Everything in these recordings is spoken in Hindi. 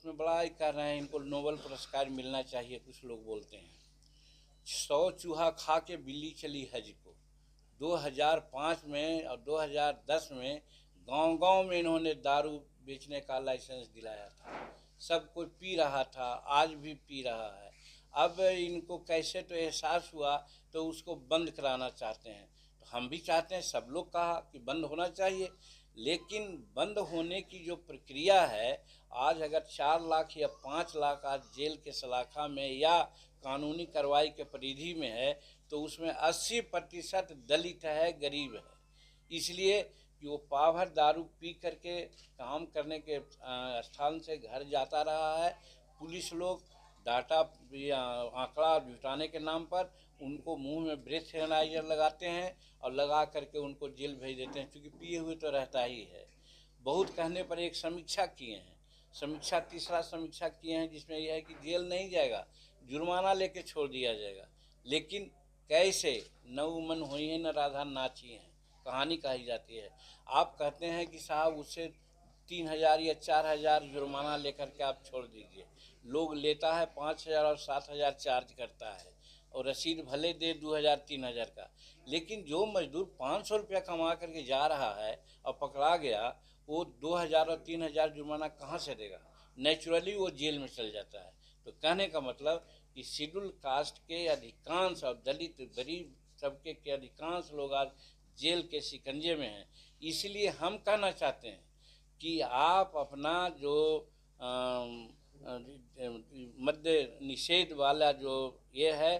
उसमें बड़ा ही कर रहे हैं, इनको नोबेल पुरस्कार मिलना चाहिए। कुछ लोग बोलते हैं 100 चूहा खा के बिल्ली चली हज को। 2005 में और 2010 में गांव-गांव में इन्होंने दारू बेचने का लाइसेंस दिलाया था। सब कोई पी रहा था, आज भी पी रहा है। अब इनको कैसे तो एहसास हुआ तो उसको बंद कराना चाहते हैं। तो हम भी चाहते हैं, सब लोग कहा कि बंद होना चाहिए, लेकिन बंद होने की जो प्रक्रिया है, आज अगर 4 लाख या 5 लाख आज जेल के सलाखा में या कानूनी कार्रवाई के परिधि में है, तो उसमें 80% दलित है, गरीब है। इसलिए कि वो पावभर दारू पी करके काम करने के स्थान से घर जाता रहा है। पुलिस लोग डाटा आंकड़ा जुटाने के नाम पर उनको मुंह में ब्रेथ एनालाइजर लगाते हैं और लगा करके उनको जेल भेज देते हैं, क्योंकि पिए हुए तो रहता ही है। बहुत कहने पर एक समीक्षा किए हैं, समीक्षा तीसरा समीक्षा किए हैं, जिसमें यह है कि जेल नहीं जाएगा, जुर्माना लेके छोड़ दिया जाएगा। लेकिन कैसे? न मन हुई है न राधा नाची है, कहानी कही जाती है। आप कहते हैं कि साहब उससे 3000 या 4000 जुर्माना लेकर के आप छोड़ दीजिए। लोग लेता है 5000 और 7000 चार्ज करता है, और रसीद भले दे 2000 3000 का, लेकिन जो मजदूर 500 रुपया कमा करके जा रहा है और पकड़ा गया, वो 2000 और 3000 जुर्माना कहाँ से देगा? नेचुरली वो जेल में चल जाता है। तो कहने का मतलब कि शेड्यूल कास्ट के अधिकांश और दलित गरीब तबके के अधिकांश लोग आज जेल के शिकंजे में हैं। इसलिए हम कहना चाहते हैं कि आप अपना जो मद्य निषेध वाला जो ये है,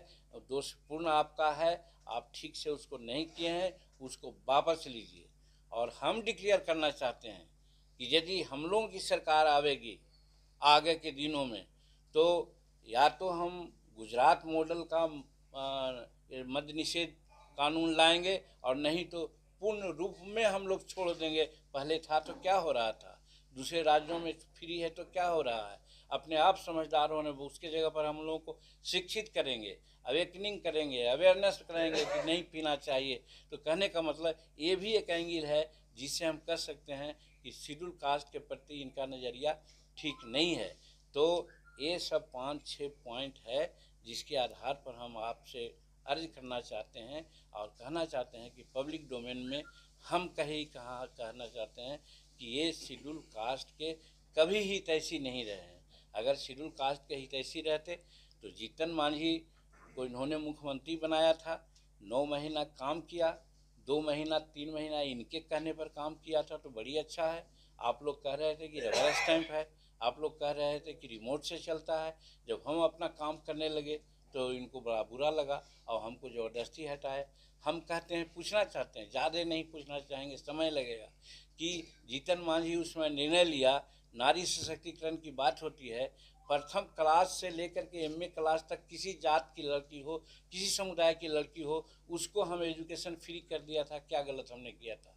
दोषपूर्ण आपका है, आप ठीक से उसको नहीं किए हैं, उसको वापस लीजिए। और हम डिक्लेयर करना चाहते हैं कि यदि हम लोगों की सरकार आवेगी आगे के दिनों में, तो या तो हम गुजरात मॉडल का मद्य निषेध कानून लाएंगे, और नहीं तो पूर्ण रूप में हम लोग छोड़ देंगे। पहले था तो क्या हो रहा था, दूसरे राज्यों में फ्री है तो क्या हो रहा है। अपने आप समझदार होने, उसके जगह पर हम लोगों को शिक्षित करेंगे, अवेकनिंग करेंगे, अवेयरनेस करेंगे कि नहीं पीना चाहिए। तो कहने का मतलब ये भी एक एंगल है जिससे हम कह सकते हैं कि शेड्यूल कास्ट के प्रति इनका नज़रिया ठीक नहीं है। तो ये सब 5-6 पॉइंट है जिसके आधार पर हम आपसे अर्ज करना चाहते हैं और कहना चाहते हैं कि पब्लिक डोमेन में हम कहना चाहते हैं कि ये शेड्यूल कास्ट के कभी ही हितैषी नहीं रहे हैं। अगर शेड्यूल कास्ट के हितैषी रहते तो जीतन मांझी को इन्होंने मुख्यमंत्री बनाया था, 9 महीना काम किया, 2 महीना 3 महीना इनके कहने पर काम किया था, तो बड़ी अच्छा है। आप लोग कह रहे थे कि रबर स्टैंप है, आप लोग कह रहे थे कि रिमोट से चलता है। जब हम अपना काम करने लगे तो इनको बड़ा बुरा लगा और हमको ज़बरदस्ती हटाए। हम कहते हैं, पूछना चाहते हैं, ज़्यादा नहीं पूछना चाहेंगे, समय लगेगा, कि जीतन मांझी उसमें निर्णय लिया, नारी सशक्तिकरण की बात होती है, प्रथम क्लास से लेकर के एमए क्लास तक किसी जात की लड़की हो, किसी समुदाय की लड़की हो, उसको हम एजुकेशन फ्री कर दिया था। क्या गलत हमने किया था?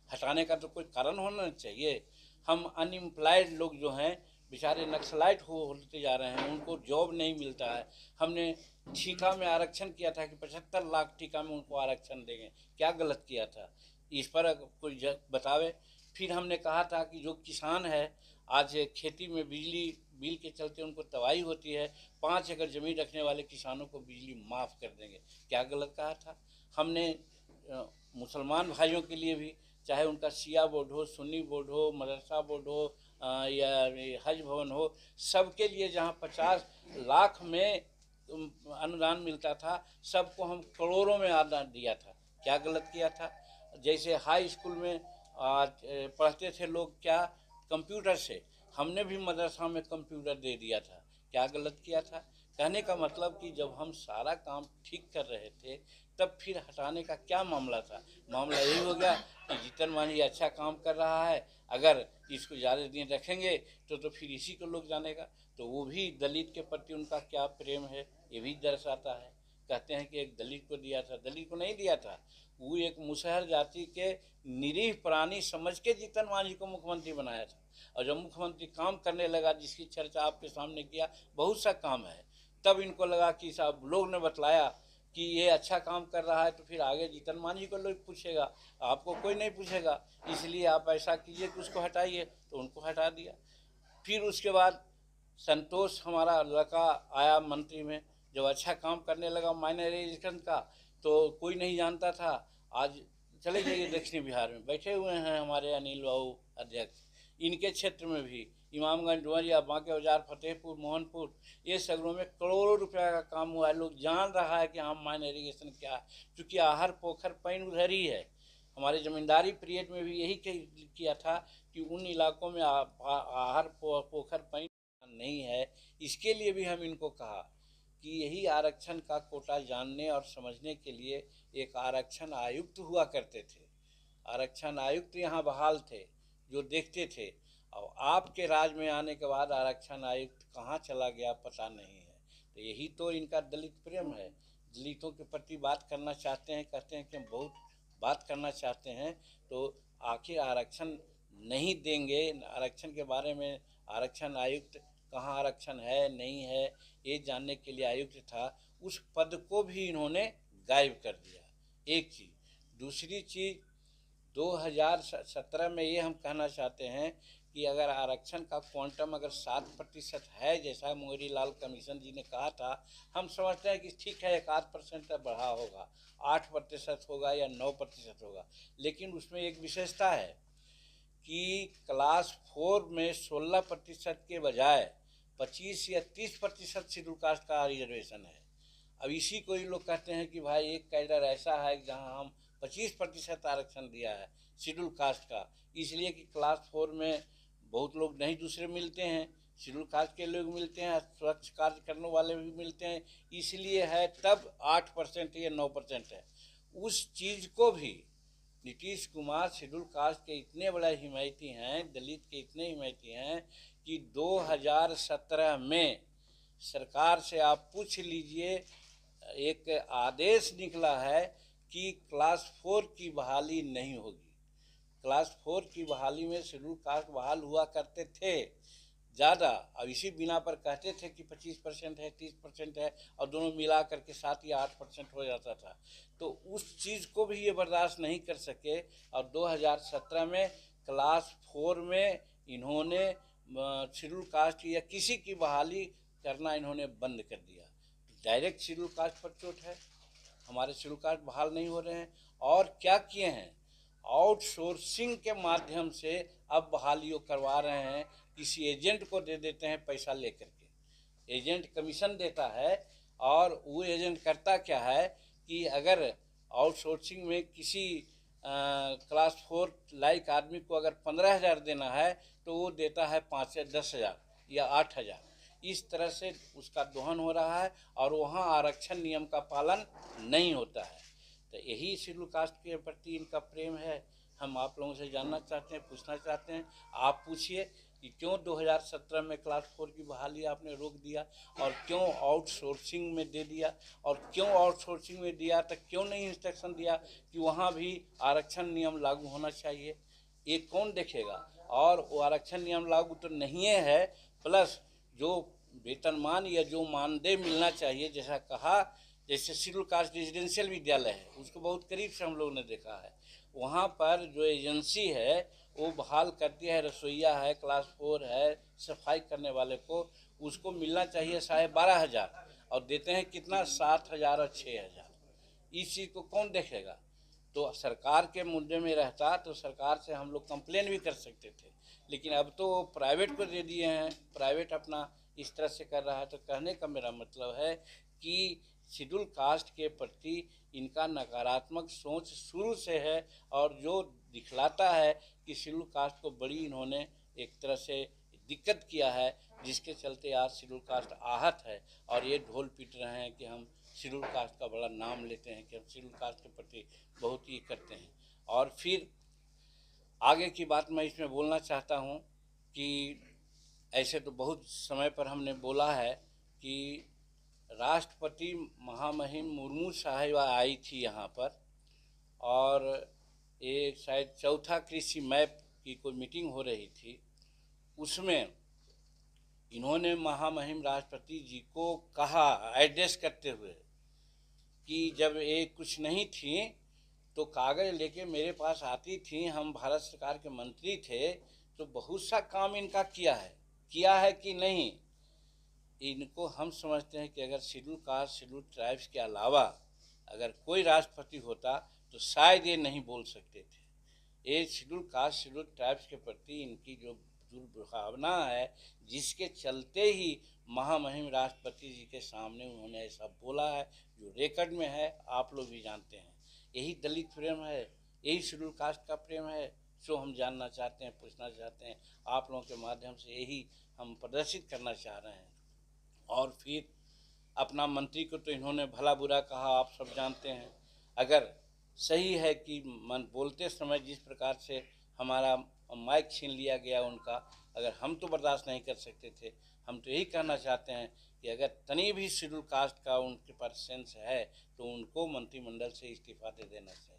हटाने का तो कोई कारण होना चाहिए। हम अनएम्प्लॉयड लोग जो हैं, बेचारे नक्सलाइट होते जा रहे हैं, उनको जॉब नहीं मिलता है। हमने ठीका में आरक्षण किया था कि 75 लाख ठीका में उनको आरक्षण देंगे। क्या गलत किया था? इस पर कोई बतावे। फिर हमने कहा था कि जो किसान है, आज खेती में बिजली बिल के चलते उनको तबाही होती है, 5 एकड़ ज़मीन रखने वाले किसानों को बिजली माफ़ कर देंगे। क्या गलत कहा था? हमने मुसलमान भाइयों के लिए भी, चाहे उनका शिया बोर्ड हो, सुन्नी बोर्ड हो, मदरसा बोर्ड हो या हज भवन हो, सबके लिए जहाँ 50 लाख में अनुदान मिलता था, सबको हम करोड़ों में अनुदान दिया था। क्या गलत किया था? जैसे हाई स्कूल में पढ़ते थे लोग क्या, कंप्यूटर से, हमने भी मदरसा में कंप्यूटर दे दिया था। क्या गलत किया था? कहने का मतलब कि जब हम सारा काम ठीक कर रहे थे, तब फिर हटाने का क्या मामला था? मामला यही हो गया कि जीतन मांझी अच्छा काम कर रहा है, अगर इसको ज़्यादा दिन रखेंगे तो फिर इसी को लोग जानेगा। तो वो भी दलित के प्रति उनका क्या प्रेम है, ये भी दर्शाता है। कहते हैं कि एक दलित को दिया था, दलित को नहीं दिया था, वो एक मुसहर जाति के निरीह प्राणी समझ के जीतन मांझी को मुख्यमंत्री बनाया था। और जब मुख्यमंत्री काम करने लगा, जिसकी चर्चा आपके सामने किया, बहुत सा काम है, तब इनको लगा कि साहब लोग ने बतलाया कि ये अच्छा काम कर रहा है, तो फिर आगे जीतन मांझी को लोग पूछेगा, आपको कोई नहीं पूछेगा। इसलिए आप ऐसा कीजिए कि उसको हटाइए, तो उनको हटा दिया। फिर उसके बाद संतोष हमारा लड़का आया मंत्री में, जब अच्छा काम करने लगा माइनराइजेशन का तो कोई नहीं जानता था। आज चले जाइए दक्षिणी बिहार में, बैठे हुए हैं हमारे अनिल बाबू अध्यक्ष, इनके क्षेत्र में भी इमामगंज, डुमरिया, बांके बाजार, फतेहपुर, मोहनपुर, ये सगरों में करोड़ों रुपया का काम हुआ है। लोग जान रहा है कि हाँ माइन इरीगेशन क्या है, क्योंकि आहर पोखर पैन उधर ही है। हमारे जमींदारी पीरियड में भी यही किया था कि उन इलाकों में आहर पोखर पैन नहीं है। इसके लिए भी हम इनको कहा कि यही आरक्षण का कोटा जानने और समझने के लिए एक आरक्षण आयुक्त हुआ करते थे। आरक्षण आयुक्त यहाँ बहाल थे जो देखते थे, और आपके राज में आने के बाद आरक्षण आयुक्त कहाँ चला गया पता नहीं है। तो यही तो इनका दलित प्रेम है। दलितों के प्रति बात करना चाहते हैं, कहते हैं कि हम बहुत बात करना चाहते हैं, तो आखिर आरक्षण नहीं देंगे। आरक्षण के बारे में आरक्षण आयुक्त कहाँ आरक्षण है नहीं है ये जानने के लिए आयुक्त था, उस पद को भी इन्होंने गायब कर दिया। एक चीज़। दूसरी चीज़, 2017 में ये हम कहना चाहते हैं कि अगर आरक्षण का क्वांटम अगर 7% है, जैसा मोहरी लाल कमीशन जी ने कहा था, हम समझते हैं कि ठीक है 1-8% बढ़ा होगा, 8% होगा या 9% होगा। लेकिन उसमें एक विशेषता है कि क्लास 4 में 16% के बजाय 25 या 30% शेड्यूल कास्ट का रिजर्वेशन है। अब इसी को ही लोग कहते हैं कि भाई एक कैडर ऐसा है जहां हम 25% आरक्षण दिया है शेड्यूल कास्ट का, इसलिए कि क्लास 4 में बहुत लोग नहीं दूसरे मिलते हैं, शेड्यूल कास्ट के लोग मिलते हैं, स्वच्छ कार्य करने वाले भी मिलते हैं, इसलिए है तब 8% या 9% है। उस चीज़ को भी नीतीश कुमार शेड्यूल कास्ट के इतने बड़े हिमायती हैं, दलित के इतने हिमायती हैं कि 2017 में सरकार से आप पूछ लीजिए, एक आदेश निकला है कि क्लास 4 की बहाली नहीं होगी। क्लास 4 की बहाली में शेड्यूल कास्ट बहाल हुआ करते थे ज़्यादा, अब इसी बिना पर कहते थे कि 25% है, 30% है, और दोनों मिला करके 7 या 8% हो जाता था। तो उस चीज़ को भी ये बर्दाश्त नहीं कर सके, और 2017 में क्लास 4 में इन्होंने शेड्यूल कास्ट या किसी की बहाली करना इन्होंने बंद कर दिया। डायरेक्ट शेड्यूल कास्ट पर चोट है, हमारे शेड्यूल कास्ट बहाल नहीं हो रहे हैं। और क्या किए हैं, आउटसोर्सिंग के माध्यम से अब बहालियों करवा रहे हैं। किसी एजेंट को दे देते हैं पैसा लेकर के, एजेंट कमीशन देता है, और वो एजेंट करता क्या है कि अगर आउटसोर्सिंग में किसी क्लास 4 लाइक आदमी को अगर 15,000 देना है तो वो देता है 5 या 10,000 या 8,000। इस तरह से उसका दोहन हो रहा है, और वहाँ आरक्षण नियम का पालन नहीं होता है। तो यही शेड्यूल कास्ट के प्रति इनका प्रेम है। हम आप लोगों से जानना चाहते हैं, पूछना चाहते हैं, आप पूछिए कि क्यों 2017 में क्लास 4 की बहाली आपने रोक दिया, और क्यों आउटसोर्सिंग में दे दिया, और क्यों आउटसोर्सिंग में दिया तो क्यों नहीं इंस्ट्रक्शन दिया कि वहाँ भी आरक्षण नियम लागू होना चाहिए। ये कौन देखेगा। और वो आरक्षण नियम लागू तो नहीं है, प्लस जो वेतनमान या जो मानदेय मिलना चाहिए, जैसा कहा, जैसे शेड्यूल कास्ट रेजिडेंशियल विद्यालय है, उसको बहुत करीब से हम लोगों ने देखा है। वहाँ पर जो एजेंसी है वो बहाल करती है, रसोईया है, क्लास 4 है, सफाई करने वाले को उसको मिलना चाहिए 12,500, और देते हैं कितना 7,000 और 6,000। इस चीज़ को कौन देखेगा। तो सरकार के मुद्दे में रहता तो सरकार से हम लोग कंप्लेन भी कर सकते थे, लेकिन अब तो प्राइवेट को दे दिए हैं, प्राइवेट अपना इस तरह से कर रहा है। तो कहने का मेरा मतलब है कि शेड्यूल कास्ट के प्रति इनका नकारात्मक सोच शुरू से है, और जो दिखलाता है कि शेड्यूल कास्ट को बड़ी इन्होंने एक तरह से दिक्कत किया है, जिसके चलते आज शेड्यूल कास्ट आहत है, और ये ढोल पीट रहे हैं कि हम शेड्यूल कास्ट का बड़ा नाम लेते हैं, कि हम शेड्यूल कास्ट के प्रति बहुत ही करते हैं। और फिर आगे की बात मैं इसमें बोलना चाहता हूँ कि ऐसे तो बहुत समय पर हमने बोला है कि राष्ट्रपति महामहिम मुर्मू साहिबा आई थी यहाँ पर, और एक शायद चौथा कृषि मैप की कोई मीटिंग हो रही थी, उसमें इन्होंने महामहिम राष्ट्रपति जी को कहा एड्रेस करते हुए कि जब ये कुछ नहीं थी तो कागज़ लेके मेरे पास आती थी, हम भारत सरकार के मंत्री थे, तो बहुत सा काम इनका किया है कि नहीं, इनको हम समझते हैं कि अगर शेड्यूल कास्ट शेड्यूल ट्राइब्स के अलावा अगर कोई राष्ट्रपति होता तो शायद ये नहीं बोल सकते थे। ये शेड्यूल कास्ट शेड्यूल ट्राइब्स के प्रति इनकी जो दुर्भावना है, जिसके चलते ही महामहिम राष्ट्रपति जी के सामने उन्होंने ऐसा बोला है, जो रिकॉर्ड में है, आप लोग भी जानते हैं। यही दलित प्रेम है, यही शेड्यूल कास्ट का प्रेम है, जो हम जानना चाहते हैं, पूछना चाहते हैं आप लोगों के माध्यम से, यही हम प्रदर्शित करना चाह रहे हैं। और फिर अपना मंत्री को तो इन्होंने भला बुरा कहा, आप सब जानते हैं। अगर सही है कि मन बोलते समय जिस प्रकार से हमारा माइक छीन लिया गया उनका, अगर हम तो बर्दाश्त नहीं कर सकते थे। हम तो यही कहना चाहते हैं कि अगर तनी भी शेड्यूल कास्ट का उनके पास सेंस है तो उनको मंत्रिमंडल से इस्तीफा दे देना चाहिए।